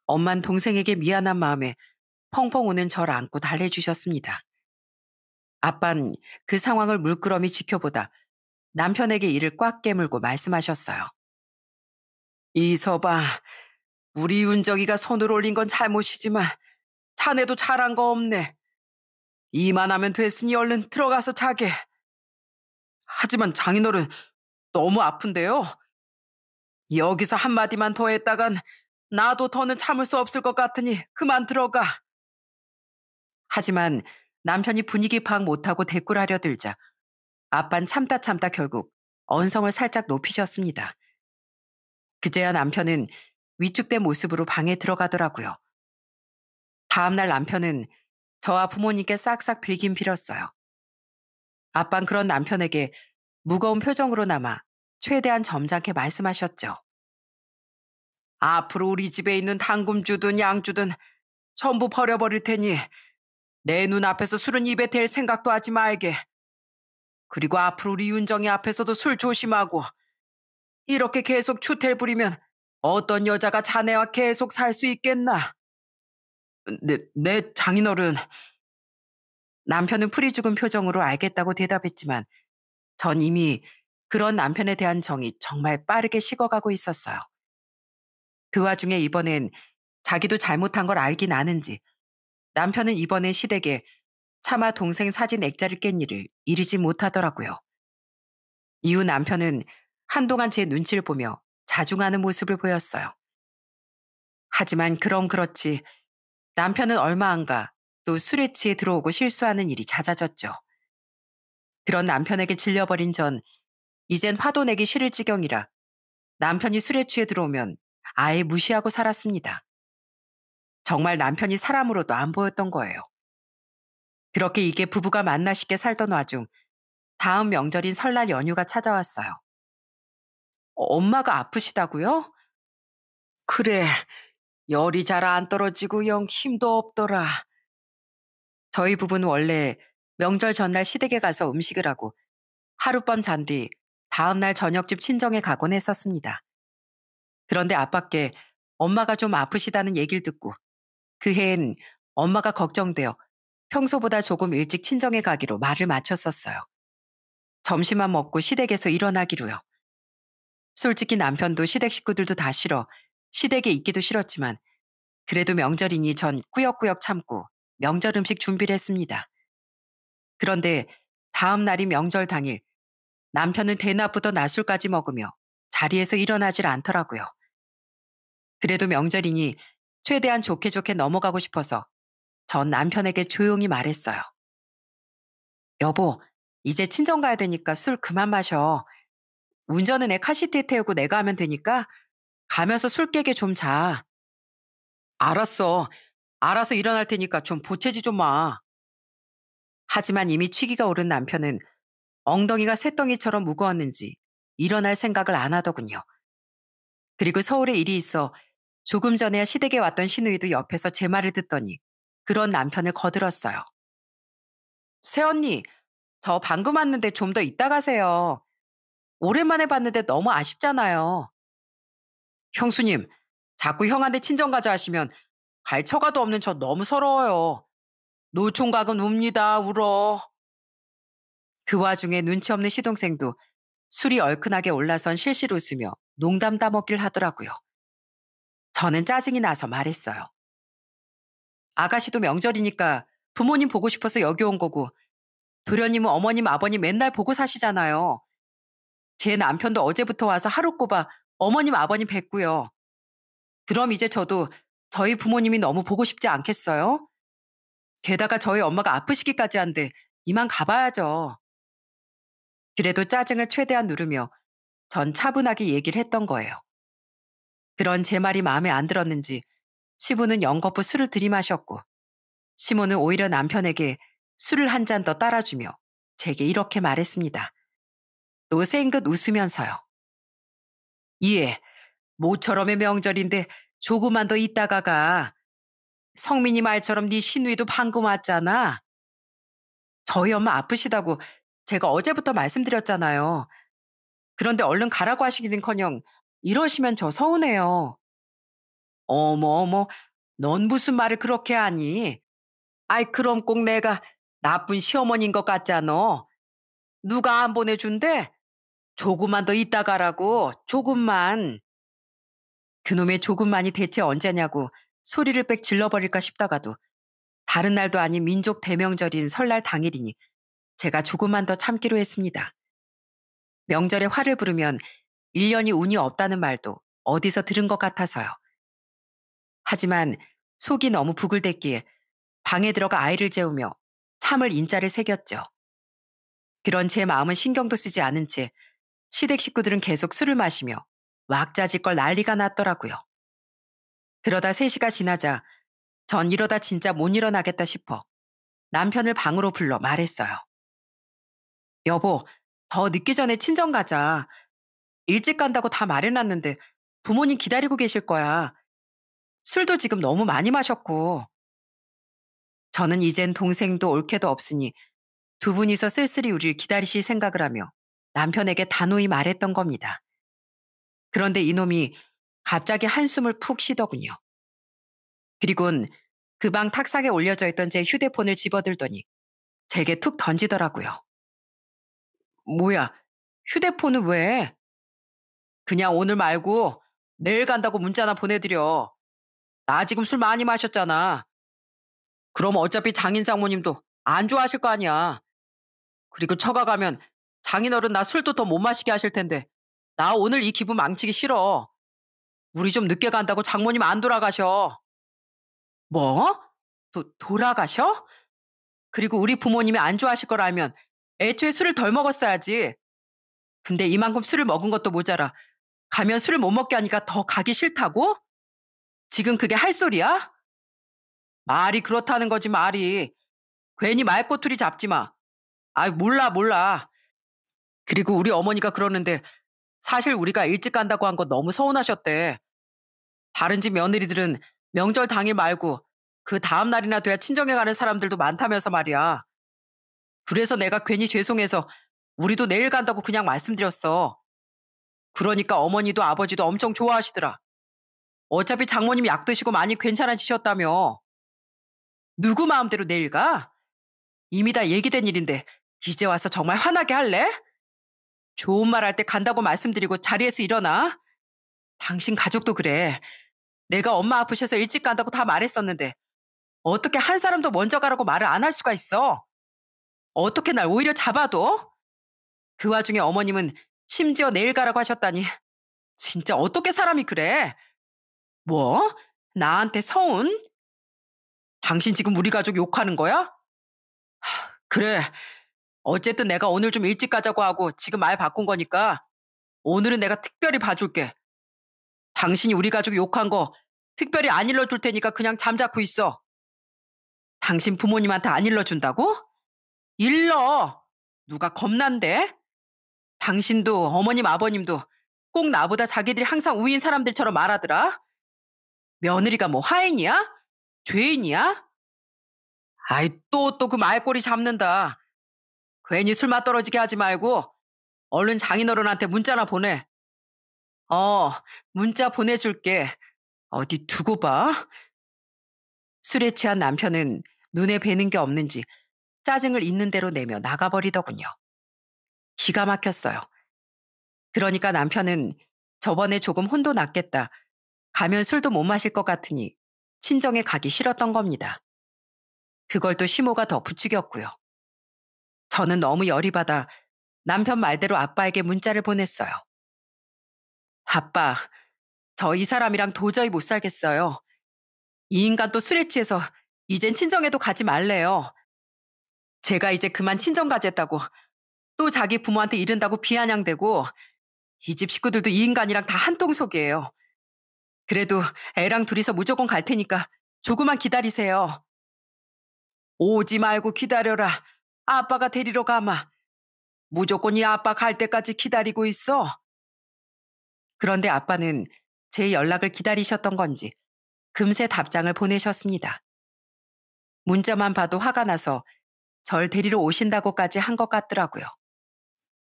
엄만 동생에게 미안한 마음에 펑펑 우는 저를 안고 달래주셨습니다. 아빤 그 상황을 물끄러미 지켜보다 남편에게 이를 꽉 깨물고 말씀하셨어요. 이서봐, 우리 윤정이가 손을 올린 건 잘못이지만 자네도 잘한 거 없네. 이만하면 됐으니 얼른 들어가서 자게. 하지만 장인어른 너무 아픈데요. 여기서 한마디만 더 했다간 나도 더는 참을 수 없을 것 같으니 그만 들어가. 하지만 남편이 분위기 파악 못하고 대꾸하려 들자 아빤 참다 참다 결국 언성을 살짝 높이셨습니다. 그제야 남편은 위축된 모습으로 방에 들어가더라고요. 다음날 남편은 저와 부모님께 싹싹 빌긴 빌었어요. 아빤 그런 남편에게 무거운 표정으로나마 최대한 점잖게 말씀하셨죠. 앞으로 우리 집에 있는 당금주든 양주든 전부 버려버릴 테니 내 눈앞에서 술은 입에 댈 생각도 하지 말게. 그리고 앞으로 우리 윤정이 앞에서도 술 조심하고 이렇게 계속 추태를 부리면 어떤 여자가 자네와 계속 살 수 있겠나? 내 장인어른. 남편은 풀이 죽은 표정으로 알겠다고 대답했지만 전 이미 그런 남편에 대한 정이 정말 빠르게 식어가고 있었어요. 그 와중에 이번엔 자기도 잘못한 걸 알긴 아는지 남편은 이번엔 시댁에 차마 동생 사진 액자를 깬 일을 이르지 못하더라고요. 이후 남편은 한동안 제 눈치를 보며 자중하는 모습을 보였어요. 하지만 그럼 그렇지 남편은 얼마 안 가 또 술에 취해 들어오고 실수하는 일이 잦아졌죠. 그런 남편에게 질려버린 전 이젠 화도 내기 싫을 지경이라 남편이 술에 취해 들어오면 아예 무시하고 살았습니다. 정말 남편이 사람으로도 안 보였던 거예요. 그렇게 이게 부부가 만나 쉽게 살던 와중 다음 명절인 설날 연휴가 찾아왔어요. 엄마가 아프시다고요? 그래, 열이 잘 안 떨어지고 영 힘도 없더라. 저희 부부는 원래 명절 전날 시댁에 가서 음식을 하고 하룻밤 잔 뒤 다음날 저녁집 친정에 가곤 했었습니다. 그런데 아빠께 엄마가 좀 아프시다는 얘기를 듣고 그 해엔 엄마가 걱정되어 평소보다 조금 일찍 친정에 가기로 말을 맞췄었어요. 점심만 먹고 시댁에서 일어나기로요. 솔직히 남편도 시댁 식구들도 다 싫어 시댁에 있기도 싫었지만 그래도 명절이니 전 꾸역꾸역 참고 명절 음식 준비를 했습니다. 그런데 다음 날이 명절 당일 남편은 대낮부터 낮술까지 먹으며 자리에서 일어나질 않더라고요. 그래도 명절이니 최대한 좋게 좋게 넘어가고 싶어서 전 남편에게 조용히 말했어요. 여보, 이제 친정 가야 되니까 술 그만 마셔. 운전은 애 카시트에 태우고 내가 하면 되니까 가면서 술 깨게 좀 자. 알았어. 알아서 일어날 테니까 좀 보채지 좀 마. 하지만 이미 취기가 오른 남편은 엉덩이가 쇳덩이처럼 무거웠는지 일어날 생각을 안 하더군요. 그리고 서울에 일이 있어 조금 전에 시댁에 왔던 시누이도 옆에서 제 말을 듣더니 그런 남편을 거들었어요. 새언니, 저 방금 왔는데 좀 더 이따 가세요. 오랜만에 봤는데 너무 아쉽잖아요. 형수님, 자꾸 형한테 친정 가자 하시면 갈 처가도 없는 저 너무 서러워요. 노총각은 웁니다, 울어. 그 와중에 눈치 없는 시동생도 술이 얼큰하게 올라선 실실 웃으며 농담 따먹길 하더라고요. 저는 짜증이 나서 말했어요. 아가씨도 명절이니까 부모님 보고 싶어서 여기 온 거고 도련님은 어머님 아버님 맨날 보고 사시잖아요. 제 남편도 어제부터 와서 하루 꼽아 어머님 아버님 뵙고요. 그럼 이제 저도 저희 부모님이 너무 보고 싶지 않겠어요? 게다가 저희 엄마가 아프시기까지 한데 이만 가봐야죠. 그래도 짜증을 최대한 누르며 전 차분하게 얘기를 했던 거예요. 그런 제 말이 마음에 안 들었는지 시부는 연거푸 술을 들이마셨고 시모는 오히려 남편에게 술을 한 잔 더 따라주며 제게 이렇게 말했습니다. 또 생긋 웃으면서요. 예, 모처럼의 명절인데 조금만 더 있다가 가. 성민이 말처럼 네 시누이도 방금 왔잖아. 저희 엄마 아프시다고 제가 어제부터 말씀드렸잖아요. 그런데 얼른 가라고 하시기는커녕 이러시면 저 서운해요. 어머 어머, 넌 무슨 말을 그렇게 하니? 아이 그럼 꼭 내가 나쁜 시어머니인 것 같잖아. 누가 안 보내준대? 조금만 더 있다 가라고, 조금만. 그놈의 조금만이 대체 언제냐고 소리를 빽 질러버릴까 싶다가도 다른 날도 아닌 민족 대명절인 설날 당일이니 제가 조금만 더 참기로 했습니다. 명절에 화를 부르면 1년이 운이 없다는 말도 어디서 들은 것 같아서요. 하지만 속이 너무 부글댔기에 방에 들어가 아이를 재우며 참을 인자를 새겼죠. 그런 제 마음은 신경도 쓰지 않은 채 시댁 식구들은 계속 술을 마시며 왁자지껄 난리가 났더라고요. 그러다 3시가 지나자 전 이러다 진짜 못 일어나겠다 싶어 남편을 방으로 불러 말했어요. 여보, 더 늦기 전에 친정 가자. 일찍 간다고 다 말해놨는데 부모님 기다리고 계실 거야. 술도 지금 너무 많이 마셨고. 저는 이젠 동생도 올케도 없으니 두 분이서 쓸쓸히 우리를 기다리실 생각을 하며 남편에게 단호히 말했던 겁니다. 그런데 이놈이 갑자기 한숨을 푹 쉬더군요. 그리곤 그 방 탁상에 올려져 있던 제 휴대폰을 집어들더니 제게 툭 던지더라고요. 뭐야, 휴대폰은 왜? 그냥 오늘 말고 내일 간다고 문자나 보내드려. 나 지금 술 많이 마셨잖아. 그럼 어차피 장인 장모님도 안 좋아하실 거 아니야. 그리고 처가 가면 장인어른 나 술도 더 못 마시게 하실 텐데 나 오늘 이 기분 망치기 싫어. 우리 좀 늦게 간다고 장모님 안 돌아가셔. 뭐? 돌아가셔? 그리고 우리 부모님이 안 좋아하실 걸 알면 애초에 술을 덜 먹었어야지. 근데 이만큼 술을 먹은 것도 모자라 가면 술을 못 먹게 하니까 더 가기 싫다고? 지금 그게 할 소리야? 말이 그렇다는 거지 말이. 괜히 말꼬투리 잡지 마. 아이 몰라 몰라. 그리고 우리 어머니가 그러는데 사실 우리가 일찍 간다고 한 거 너무 서운하셨대. 다른 집 며느리들은 명절 당일 말고 그 다음 날이나 돼야 친정에 가는 사람들도 많다면서 말이야. 그래서 내가 괜히 죄송해서 우리도 내일 간다고 그냥 말씀드렸어. 그러니까 어머니도 아버지도 엄청 좋아하시더라. 어차피 장모님 약 드시고 많이 괜찮아지셨다며. 누구 마음대로 내일 가? 이미 다 얘기된 일인데 이제 와서 정말 화나게 할래? 좋은 말 할 때 간다고 말씀드리고 자리에서 일어나. 당신 가족도 그래. 내가 엄마 아프셔서 일찍 간다고 다 말했었는데 어떻게 한 사람도 먼저 가라고 말을 안 할 수가 있어? 어떻게 날 오히려 잡아둬? 그 와중에 어머님은 심지어 내일 가라고 하셨다니. 진짜 어떻게 사람이 그래? 뭐? 나한테 서운? 당신 지금 우리 가족 욕하는 거야? 그래. 어쨌든 내가 오늘 좀 일찍 가자고 하고 지금 말 바꾼 거니까 오늘은 내가 특별히 봐줄게. 당신이 우리 가족 욕한 거 특별히 안 일러줄 테니까 그냥 잠자코 있어. 당신 부모님한테 안 일러준다고? 일러. 누가 겁난데? 당신도 어머님 아버님도 꼭 나보다 자기들이 항상 우인 사람들처럼 말하더라. 며느리가 뭐 화인이야? 죄인이야? 아이 또 그 말꼬리 잡는다. 괜히 술맛 떨어지게 하지 말고 얼른 장인어른한테 문자나 보내. 어, 문자 보내줄게. 어디 두고 봐. 술에 취한 남편은 눈에 뵈는 게 없는지 짜증을 있는 대로 내며 나가버리더군요. 기가 막혔어요. 그러니까 남편은 저번에 조금 혼도 났겠다. 가면 술도 못 마실 것 같으니 친정에 가기 싫었던 겁니다. 그걸 또 시모가 더 부추겼고요. 저는 너무 열이 받아 남편 말대로 아빠에게 문자를 보냈어요. 아빠, 저 이 사람이랑 도저히 못 살겠어요. 이 인간 또 술에 취해서 이젠 친정에도 가지 말래요. 제가 이제 그만 친정 가겠다고 또 자기 부모한테 이른다고 비아냥대고 이 집 식구들도 이 인간이랑 다 한통속이에요. 그래도 애랑 둘이서 무조건 갈 테니까 조금만 기다리세요. 오지 말고 기다려라. 아빠가 데리러 가마. 무조건 이 아빠 갈 때까지 기다리고 있어. 그런데 아빠는 제 연락을 기다리셨던 건지 금세 답장을 보내셨습니다. 문자만 봐도 화가 나서 절 데리러 오신다고까지 한 것 같더라고요.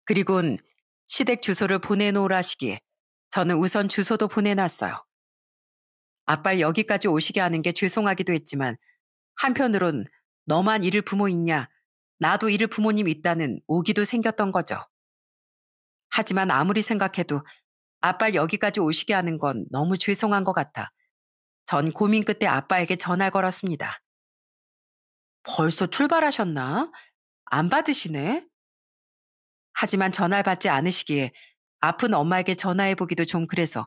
그리곤 시댁 주소를 보내놓으라시기에 저는 우선 주소도 보내놨어요. 아빠를 여기까지 오시게 하는 게 죄송하기도 했지만 한편으론 너만 잃을 부모 있냐, 나도 잃을 부모님 있다는 오기도 생겼던 거죠. 하지만 아무리 생각해도 아빠를 여기까지 오시게 하는 건 너무 죄송한 것 같아 전 고민 끝에 아빠에게 전화를 걸었습니다. 벌써 출발하셨나? 안 받으시네? 하지만 전화를 받지 않으시기에 아픈 엄마에게 전화해보기도 좀 그래서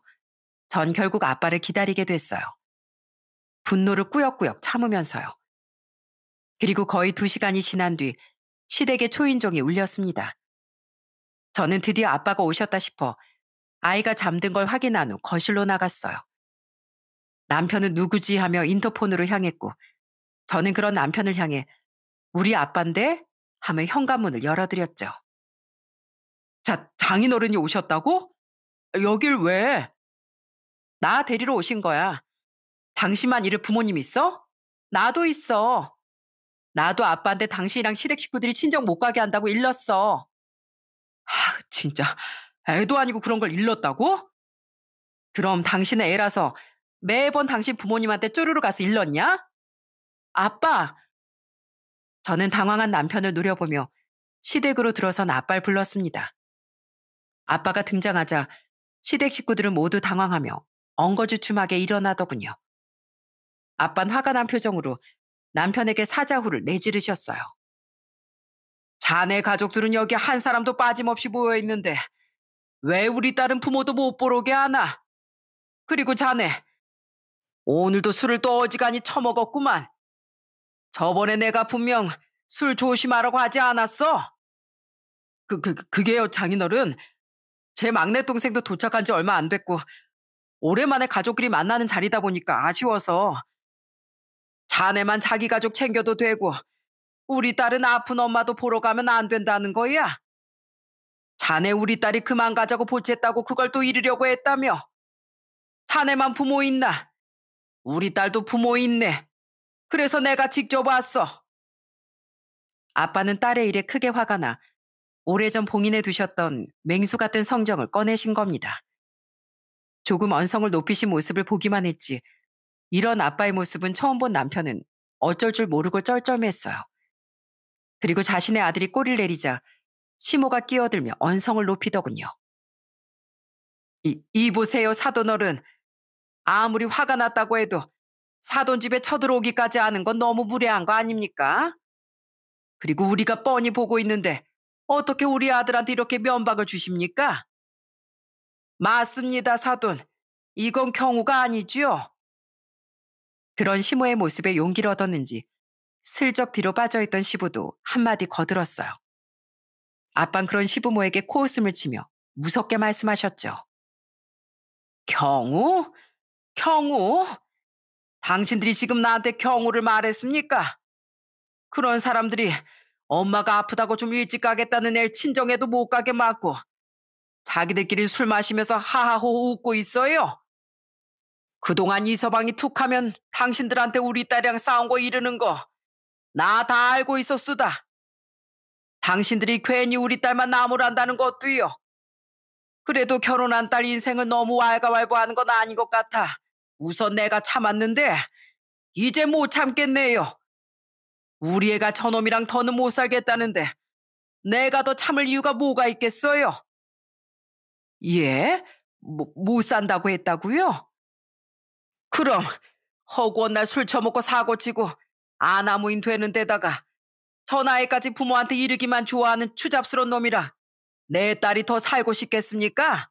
전 결국 아빠를 기다리게 됐어요. 분노를 꾸역꾸역 참으면서요. 그리고 거의 2시간이 지난 뒤 시댁의 초인종이 울렸습니다. 저는 드디어 아빠가 오셨다 싶어 아이가 잠든 걸 확인한 후 거실로 나갔어요. 남편은 누구지 하며 인터폰으로 향했고 저는 그런 남편을 향해 우리 아빠인데? 하며 현관문을 열어드렸죠. 자, 장인어른이 오셨다고? 여길 왜? 나 데리러 오신 거야. 당신만 잃을 부모님 있어? 나도 있어. 나도 아빠한테 당신이랑 시댁 식구들이 친정 못 가게 한다고 일렀어. 진짜 애도 아니고 그런 걸 일렀다고? 그럼 당신은 애라서 매번 당신 부모님한테 쪼르르 가서 일렀냐? 아빠! 저는 당황한 남편을 노려보며 시댁으로 들어선 아빠를 불렀습니다. 아빠가 등장하자 시댁 식구들은 모두 당황하며 엉거주춤하게 일어나더군요. 아빠는 화가 난 표정으로 남편에게 사자후를 내지르셨어요. 자네 가족들은 여기 한 사람도 빠짐없이 모여있는데 왜 우리 딸은 부모도 못 보러 오게 하나? 그리고 자네, 오늘도 술을 또 어지간히 처먹었구만. 저번에 내가 분명 술 조심하라고 하지 않았어? 그게요, 장인어른. 제 막내 동생도 도착한 지 얼마 안 됐고 오랜만에 가족끼리 만나는 자리다 보니까 아쉬워서. 자네만 자기 가족 챙겨도 되고 우리 딸은 아픈 엄마도 보러 가면 안 된다는 거야? 자네 우리 딸이 그만 가자고 보챘다고 그걸 또 잃으려고 했다며? 자네만 부모 있나? 우리 딸도 부모 있네. 그래서 내가 직접 왔어. 아빠는 딸의 일에 크게 화가 나 오래전 봉인해 두셨던 맹수 같은 성정을 꺼내신 겁니다. 조금 언성을 높이신 모습을 보기만 했지 이런 아빠의 모습은 처음 본 남편은 어쩔 줄 모르고 쩔쩔맸어요. 그리고 자신의 아들이 꼬리를 내리자 시모가 끼어들며 언성을 높이더군요. 이 보세요, 사돈어른. 아무리 화가 났다고 해도 사돈 집에 쳐들어오기까지 하는 건 너무 무례한 거 아닙니까? 그리고 우리가 뻔히 보고 있는데 어떻게 우리 아들한테 이렇게 면박을 주십니까? 맞습니다, 사돈. 이건 경우가 아니지요. 그런 시모의 모습에 용기를 얻었는지 슬쩍 뒤로 빠져있던 시부도 한마디 거들었어요. 아빤 그런 시부모에게 코웃음을 치며 무섭게 말씀하셨죠. 경우? 경우? 당신들이 지금 나한테 경우를 말했습니까? 그런 사람들이 엄마가 아프다고 좀 일찍 가겠다는 애를 친정에도 못 가게 막고 자기들끼리 술 마시면서 하하호호 웃고 있어요. 그동안 이 서방이 툭하면 당신들한테 우리 딸이랑 싸운 거 이르는 거 나 다 알고 있었수다. 당신들이 괜히 우리 딸만 나무란다는 것도요. 그래도 결혼한 딸 인생을 너무 왈가왈부하는 건 아닌 것 같아 우선 내가 참았는데 이제 못 참겠네요. 우리 애가 저놈이랑 더는 못 살겠다는데 내가 더 참을 이유가 뭐가 있겠어요? 예? 못 산다고 했다고요? 그럼 허구한 날 술 처먹고 사고치고 아나무인 되는 데다가 저 나이까지 부모한테 이르기만 좋아하는 추잡스러운 놈이라 내 딸이 더 살고 싶겠습니까?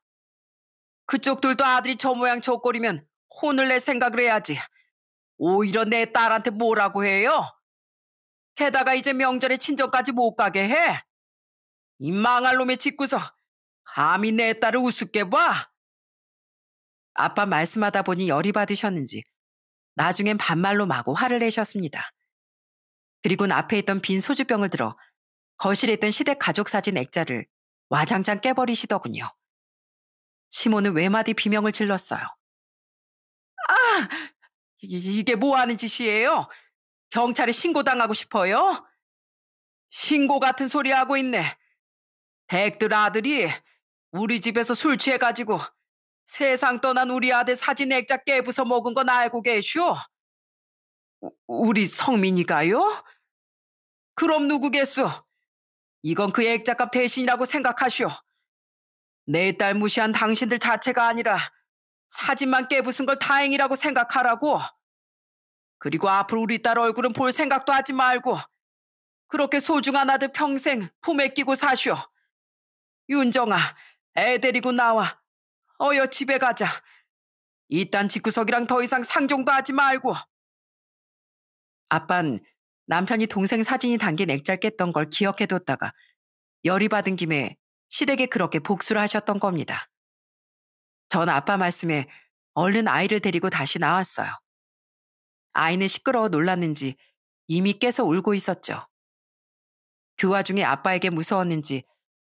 그쪽들도 아들이 저 모양 저 꼴이면 혼을 낼 생각을 해야지. 오히려 내 딸한테 뭐라고 해요? 게다가 이제 명절에 친정까지 못 가게 해. 이 망할 놈의 짓구석 감히 내 딸을 우습게 봐. 아빠 말씀하다 보니 열이 받으셨는지 나중엔 반말로 마구 화를 내셨습니다. 그리고는 앞에 있던 빈 소주병을 들어 거실에 있던 시댁 가족 사진 액자를 와장창 깨버리시더군요. 시모는 외마디 비명을 질렀어요. 아! 이게 뭐 하는 짓이에요? 경찰에 신고당하고 싶어요? 신고 같은 소리 하고 있네. 댁들 아들이 우리 집에서 술 취해가지고 세상 떠난 우리 아들 사진 액자 깨부숴 먹은 건 알고 계슈? 우리 성민이가요? 그럼 누구겠소? 이건 그 액자값 대신이라고 생각하시오. 내 딸 무시한 당신들 자체가 아니라 사진만 깨부순 걸 다행이라고 생각하라고. 그리고 앞으로 우리 딸 얼굴은 볼 생각도 하지 말고 그렇게 소중한 아들 평생 품에 끼고 사시오. 윤정아, 애 데리고 나와. 어여 집에 가자. 이딴 집구석이랑 더 이상 상종도 하지 말고. 아빤 남편이 동생 사진이 담긴 액자를 깼던 걸 기억해뒀다가 열이 받은 김에 시댁에 그렇게 복수를 하셨던 겁니다. 전 아빠 말씀에 얼른 아이를 데리고 다시 나왔어요. 아이는 시끄러워 놀랐는지 이미 깨서 울고 있었죠. 그 와중에 아빠에게 무서웠는지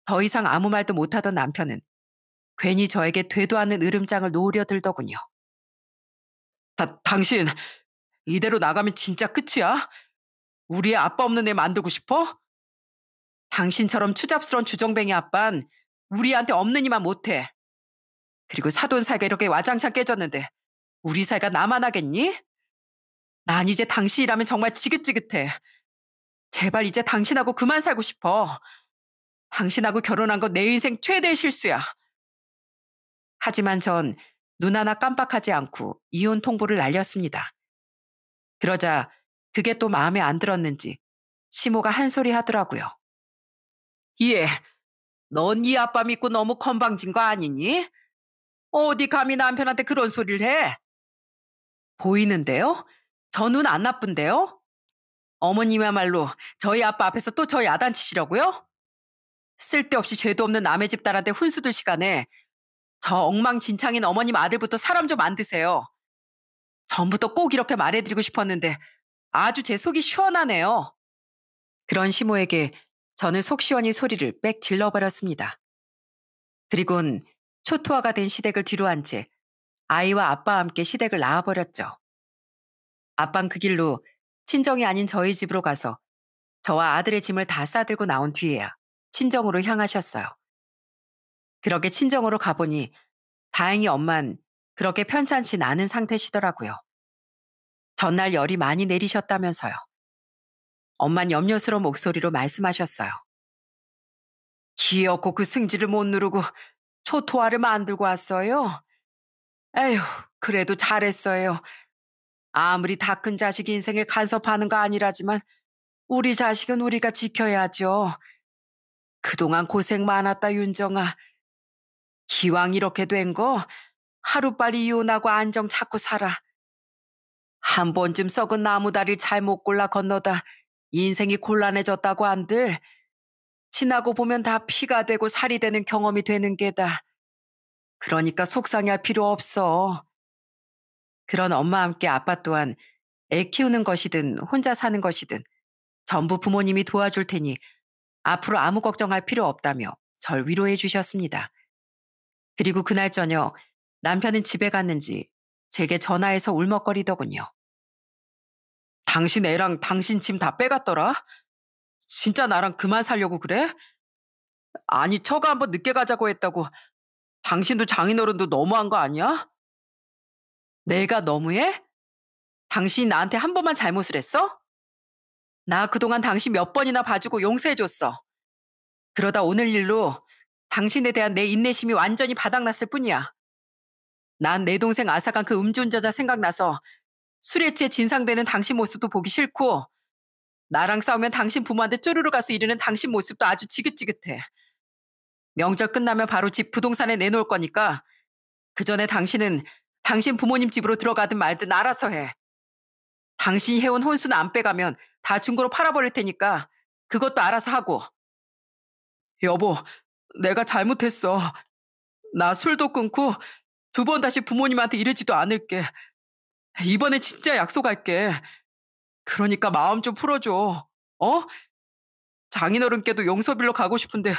더 이상 아무 말도 못하던 남편은 괜히 저에게 되도 않는 으름장을 놓으려 들더군요. 당신 이대로 나가면 진짜 끝이야? 우리의 아빠 없는 애 만들고 싶어? 당신처럼 추잡스러운 주정뱅이 아빤 우리한테 없는 이만 못해. 그리고 사돈 사이가 이렇게 와장창 깨졌는데 우리 사이가 나만 하겠니? 난 이제 당신이라면 정말 지긋지긋해. 제발 이제 당신하고 그만 살고 싶어. 당신하고 결혼한 건 내 인생 최대의 실수야. 하지만 전 눈 하나 깜빡하지 않고 이혼 통보를 날렸습니다. 그러자 그게 또 마음에 안 들었는지 시모가 한 소리 하더라고요. 예, 넌 네 아빠 믿고 너무 건방진 거 아니니? 어디 감히 남편한테 그런 소리를 해? 보이는데요? 저 눈 안 나쁜데요? 어머님이야말로 저희 아빠 앞에서 또 저 야단치시려고요? 쓸데없이 죄도 없는 남의 집 딸한테 훈수들 시간에 저 엉망진창인 어머님 아들부터 사람 좀 안 드세요. 전부터 꼭 이렇게 말해드리고 싶었는데 아주 제 속이 시원하네요. 그런 시모에게 저는 속 시원히 소리를 빽 질러버렸습니다. 그리곤 초토화가 된 시댁을 뒤로 한 채 아이와 아빠와 함께 시댁을 나와버렸죠. 아빤 그 길로 친정이 아닌 저희 집으로 가서 저와 아들의 짐을 다 싸들고 나온 뒤에야 친정으로 향하셨어요. 그렇게 친정으로 가보니 다행히 엄만 그렇게 편찮진 않은 상태시더라고요. 전날 열이 많이 내리셨다면서요. 엄만 염려스러운 목소리로 말씀하셨어요. 기어코 그 승질을 못 누르고 초토화를 만들고 왔어요. 에휴, 그래도 잘했어요. 아무리 다 큰 자식 인생에 간섭하는 거 아니라지만 우리 자식은 우리가 지켜야죠. 그동안 고생 많았다, 윤정아. 기왕 이렇게 된 거 하루빨리 이혼하고 안정 찾고 살아. 한 번쯤 썩은 나무다리를 잘못 골라 건너다 인생이 곤란해졌다고 한들 지나고 보면 다 피가 되고 살이 되는 경험이 되는 게다. 그러니까 속상해할 필요 없어. 그런 엄마와 함께 아빠 또한 애 키우는 것이든 혼자 사는 것이든 전부 부모님이 도와줄 테니 앞으로 아무 걱정할 필요 없다며 절 위로해 주셨습니다. 그리고 그날 저녁 남편은 집에 갔는지 제게 전화해서 울먹거리더군요. 당신 애랑 당신 짐 다 빼갔더라? 진짜 나랑 그만 살려고 그래? 아니 처가 한번 늦게 가자고 했다고 당신도 장인어른도 너무한 거 아니야? 내가 너무해? 당신이 나한테 한 번만 잘못을 했어? 나 그동안 당신 몇 번이나 봐주고 용서해줬어. 그러다 오늘 일로 당신에 대한 내 인내심이 완전히 바닥났을 뿐이야. 난 내 동생 아사간 그 음주운전자 생각나서 술에 취해 진상되는 당신 모습도 보기 싫고 나랑 싸우면 당신 부모한테 쪼르르 가서 이르는 당신 모습도 아주 지긋지긋해. 명절 끝나면 바로 집 부동산에 내놓을 거니까 그 전에 당신은 당신 부모님 집으로 들어가든 말든 알아서 해. 당신이 해온 혼수는 안 빼가면 다 중고로 팔아버릴 테니까 그것도 알아서 하고. 여보, 내가 잘못했어. 나 술도 끊고 두 번 다시 부모님한테 이러지도 않을게. 이번엔 진짜 약속할게. 그러니까 마음 좀 풀어줘. 어? 장인어른께도 용서빌러 가고 싶은데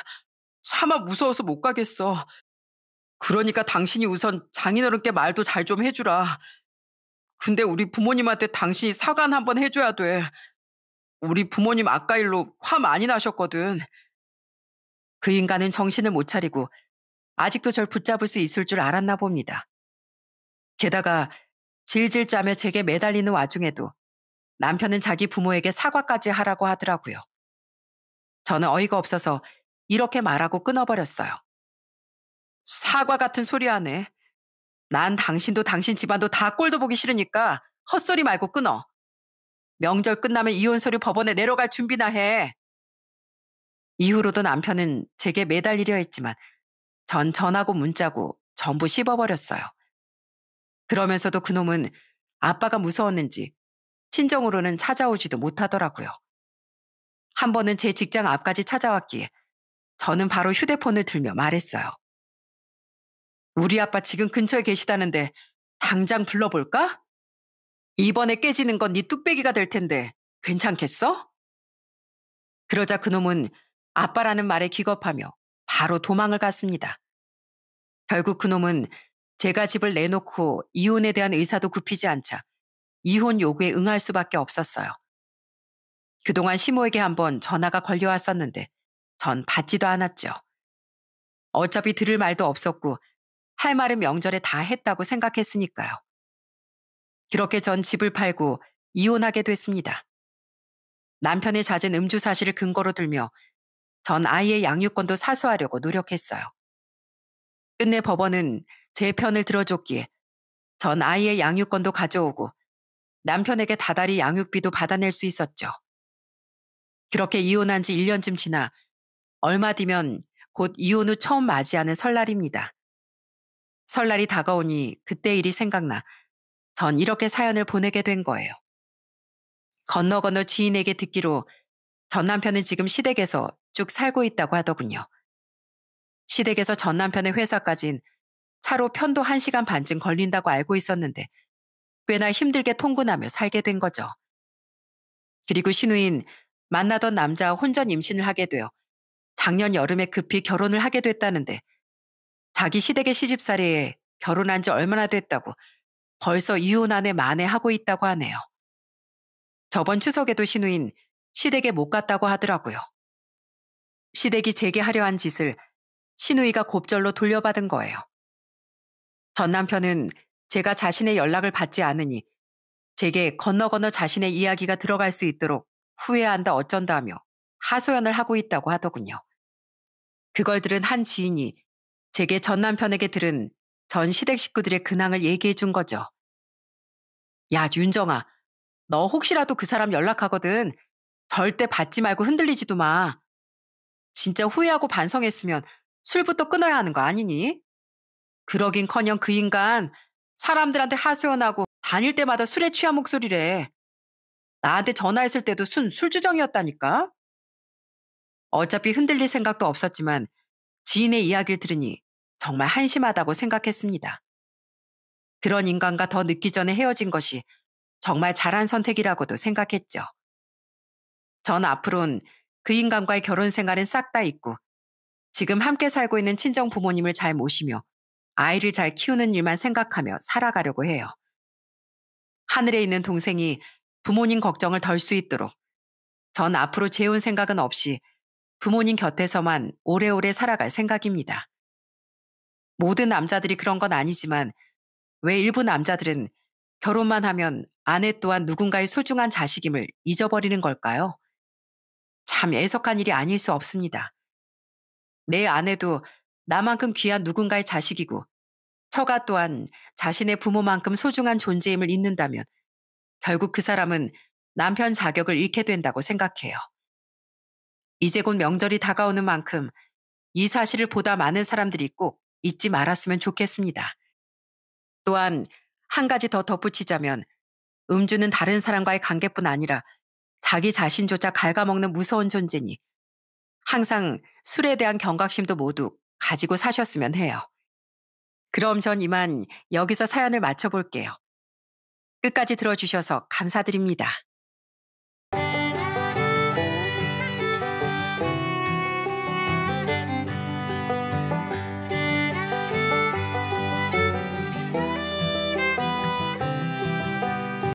차마 무서워서 못 가겠어. 그러니까 당신이 우선 장인어른께 말도 잘 좀 해주라. 근데 우리 부모님한테 당신이 사과는 한번 해줘야 돼. 우리 부모님 아까 일로 화 많이 나셨거든. 그 인간은 정신을 못 차리고 아직도 절 붙잡을 수 있을 줄 알았나 봅니다. 게다가 질질 짜며 제게 매달리는 와중에도 남편은 자기 부모에게 사과까지 하라고 하더라고요. 저는 어이가 없어서 이렇게 말하고 끊어버렸어요. 사과 같은 소리 하네. 난 당신도 당신 집안도 다 꼴도 보기 싫으니까 헛소리 말고 끊어. 명절 끝나면 이혼 서류 법원에 내려갈 준비나 해. 이후로도 남편은 제게 매달리려 했지만 전 전화고 문자고 전부 씹어버렸어요. 그러면서도 그놈은 아빠가 무서웠는지 친정으로는 찾아오지도 못하더라고요. 한 번은 제 직장 앞까지 찾아왔기에 저는 바로 휴대폰을 들며 말했어요. 우리 아빠 지금 근처에 계시다는데 당장 불러볼까? 이번에 깨지는 건 네 뚝배기가 될 텐데 괜찮겠어? 그러자 그놈은 아빠라는 말에 기겁하며 바로 도망을 갔습니다. 결국 그놈은 제가 집을 내놓고 이혼에 대한 의사도 굽히지 않자 이혼 요구에 응할 수밖에 없었어요. 그동안 시모에게 한번 전화가 걸려왔었는데 전 받지도 않았죠. 어차피 들을 말도 없었고 할 말은 명절에 다 했다고 생각했으니까요. 그렇게 전 집을 팔고 이혼하게 됐습니다. 남편의 잦은 음주 사실을 근거로 들며 전 아이의 양육권도 사수하려고 노력했어요. 끝내 법원은 제 편을 들어줬기에 전 아이의 양육권도 가져오고 남편에게 다달이 양육비도 받아낼 수 있었죠. 그렇게 이혼한 지 1년쯤 지나 얼마 뒤면 곧 이혼 후 처음 맞이하는 설날입니다. 설날이 다가오니 그때 일이 생각나 전 이렇게 사연을 보내게 된 거예요. 건너 건너 지인에게 듣기로 전 남편은 지금 시댁에서 쭉 살고 있다고 하더군요. 시댁에서 전 남편의 회사까진 차로 편도 1시간 반쯤 걸린다고 알고 있었는데 꽤나 힘들게 통근하며 살게 된 거죠. 그리고 신우인 만나던 남자 혼전 임신을 하게 되어 작년 여름에 급히 결혼을 하게 됐다는데 자기 시댁의 시집살이에 결혼한 지 얼마나 됐다고 벌써 이혼 안에 만회하고 있다고 하네요. 저번 추석에도 신우인 시댁에 못 갔다고 하더라고요. 시댁이 제게 하려 한 짓을 신우이가 곱절로 돌려받은 거예요. 전 남편은 제가 자신의 연락을 받지 않으니 제게 건너 건너 자신의 이야기가 들어갈 수 있도록 후회한다 어쩐다 하며 하소연을 하고 있다고 하더군요. 그걸 들은 한 지인이 제게 전 남편에게 들은 전 시댁 식구들의 근황을 얘기해 준 거죠. 야, 윤정아, 너 혹시라도 그 사람 연락하거든 절대 받지 말고 흔들리지도 마. 진짜 후회하고 반성했으면 술부터 끊어야 하는 거 아니니? 그러긴커녕 그 인간 사람들한테 하소연하고 다닐 때마다 술에 취한 목소리래. 나한테 전화했을 때도 술주정이었다니까? 어차피 흔들릴 생각도 없었지만 지인의 이야기를 들으니 정말 한심하다고 생각했습니다. 그런 인간과 더 늦기 전에 헤어진 것이 정말 잘한 선택이라고도 생각했죠. 전 앞으론 그 인간과의 결혼 생활은 싹 다 잊고 지금 함께 살고 있는 친정 부모님을 잘 모시며 아이를 잘 키우는 일만 생각하며 살아가려고 해요. 하늘에 있는 동생이 부모님 걱정을 덜 수 있도록 전 앞으로 재혼 생각은 없이 부모님 곁에서만 오래오래 살아갈 생각입니다. 모든 남자들이 그런 건 아니지만 왜 일부 남자들은 결혼만 하면 아내 또한 누군가의 소중한 자식임을 잊어버리는 걸까요? 참 애석한 일이 아닐 수 없습니다. 내 아내도 나만큼 귀한 누군가의 자식이고 처가 또한 자신의 부모만큼 소중한 존재임을 잊는다면 결국 그 사람은 남편 자격을 잃게 된다고 생각해요. 이제 곧 명절이 다가오는 만큼 이 사실을 보다 많은 사람들이 꼭 잊지 말았으면 좋겠습니다. 또한 한 가지 더 덧붙이자면 음주는 다른 사람과의 관계뿐 아니라 자기 자신조차 갉아먹는 무서운 존재니 항상 술에 대한 경각심도 모두 가지고 사셨으면 해요. 그럼 전 이만 여기서 사연을 마쳐볼게요. 끝까지 들어주셔서 감사드립니다.